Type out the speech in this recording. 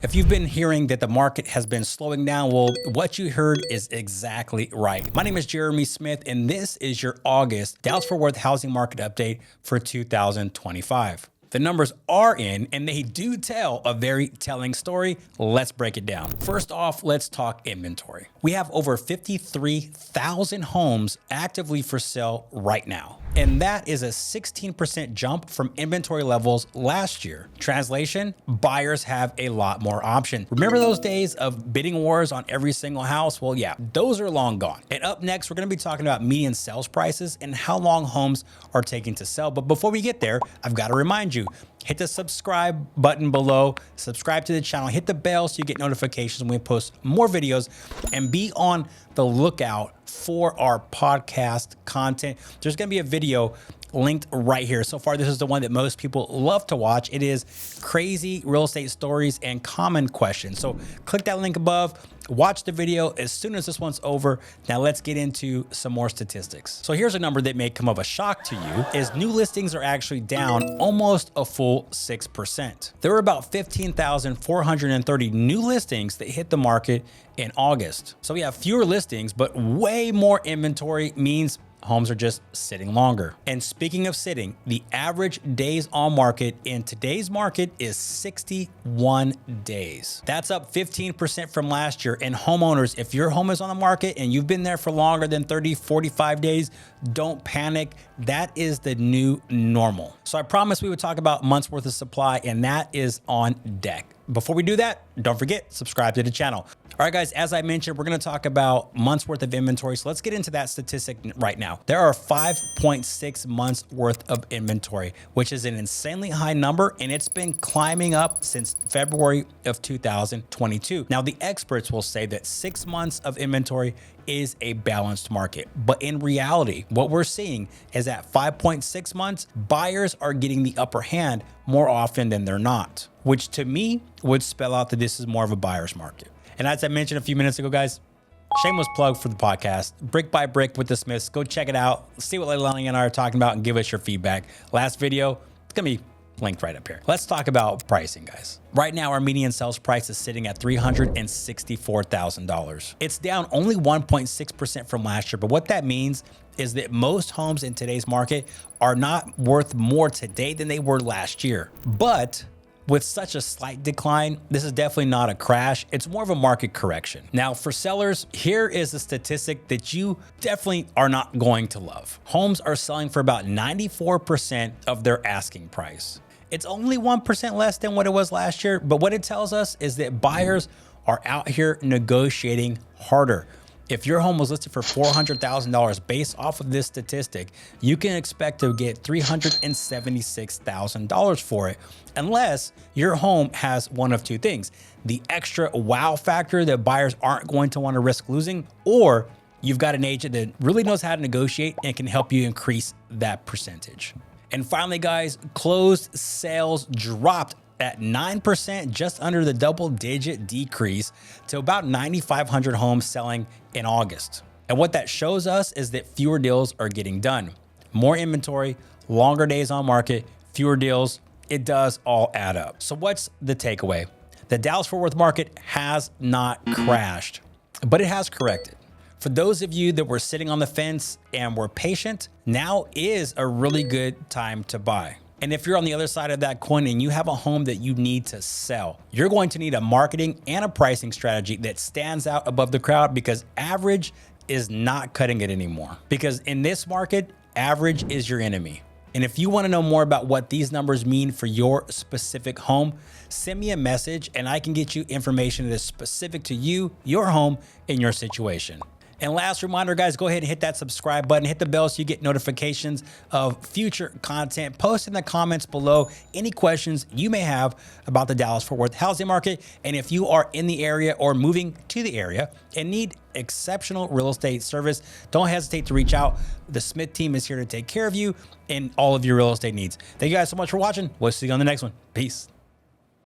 If you've been hearing that the market has been slowing down, well, what you heard is exactly right. My name is Jeremy Smith, and this is your August Dallas-Fort Worth housing market update for 2025. The numbers are in, and they do tell a very telling story. Let's break it down. First off, let's talk inventory. We have over 53,000 homes actively for sale right now. And that is a 16% jump from inventory levels last year. Translation, buyers have a lot more options. Remember those days of bidding wars on every single house? Well, yeah, those are long gone. And up next, we're gonna be talking about median sales prices and how long homes are taking to sell. But before we get there, I've gotta remind you, hit the subscribe button below, subscribe to the channel, hit the bell so you get notifications when we post more videos, and be on the lookout for our podcast content. There's gonna be a video linked right here. So far, this is the one that most people love to watch. It is crazy real estate stories and common questions. So click that link above, watch the video as soon as this one's over. Now let's get into some more statistics. So here's a number that may come of a shock to you, is new listings are actually down almost a full 6%. There were about 15,430 new listings that hit the market in August. So we have fewer listings, but way more inventory means homes are just sitting longer. And speaking of sitting, the average days on market in today's market is 61 days. That's up 15% from last year. And homeowners, if your home is on the market and you've been there for longer than 30, 45 days, don't panic. That is the new normal. So I promised we would talk about months worth of supply, and that is on deck. Before we do that, don't forget, subscribe to the channel. All right, guys, as I mentioned, we're gonna talk about months worth of inventory. So let's get into that statistic right now. There are 5.6 months worth of inventory, which is an insanely high number, and it's been climbing up since February of 2022. Now, the experts will say that 6 months of inventory is a balanced market. But in reality, what we're seeing is at 5.6 months, buyers are getting the upper hand more often than they're not, which to me would spell out that this is more of a buyer's market. And as I mentioned a few minutes ago, guys, shameless plug for the podcast, Brick by Brick with the Smiths. Go check it out, see what Leilani and I are talking about, and give us your feedback. Last video, it's gonna be linked right up here. Let's talk about pricing, guys. Right now, our median sales price is sitting at $364,000. It's down only 1.6% from last year, but what that means is that most homes in today's market are not worth more today than they were last year. But with such a slight decline, this is definitely not a crash. It's more of a market correction. Now, for sellers, here is a statistic that you definitely are not going to love. Homes are selling for about 94% of their asking price. It's only 1% less than what it was last year, but what it tells us is that buyers are out here negotiating harder. If your home was listed for $400,000 based off of this statistic, you can expect to get $376,000 for it, unless your home has one of two things: the extra wow factor that buyers aren't going to want to risk losing, or you've got an agent that really knows how to negotiate and can help you increase that percentage. And finally, guys, closed sales dropped at 9%, just under the double-digit decrease, to about 9,500 homes selling in August. And what that shows us is that fewer deals are getting done. More inventory, longer days on market, fewer deals, it does all add up. So what's the takeaway? The Dallas-Fort Worth market has not crashed, but it has corrected. For those of you that were sitting on the fence and were patient, now is a really good time to buy. And if you're on the other side of that coin and you have a home that you need to sell, you're going to need a marketing and a pricing strategy that stands out above the crowd, because average is not cutting it anymore. Because in this market, average is your enemy. And if you want to know more about what these numbers mean for your specific home, send me a message and I can get you information that is specific to you, your home, and your situation. And last reminder, guys, go ahead and hit that subscribe button, hit the bell so you get notifications of future content. Post in the comments below any questions you may have about the Dallas-Fort Worth housing market. And if you are in the area or moving to the area and need exceptional real estate service, don't hesitate to reach out. The Smith team is here to take care of you and all of your real estate needs. Thank you guys so much for watching. We'll see you on the next one. Peace.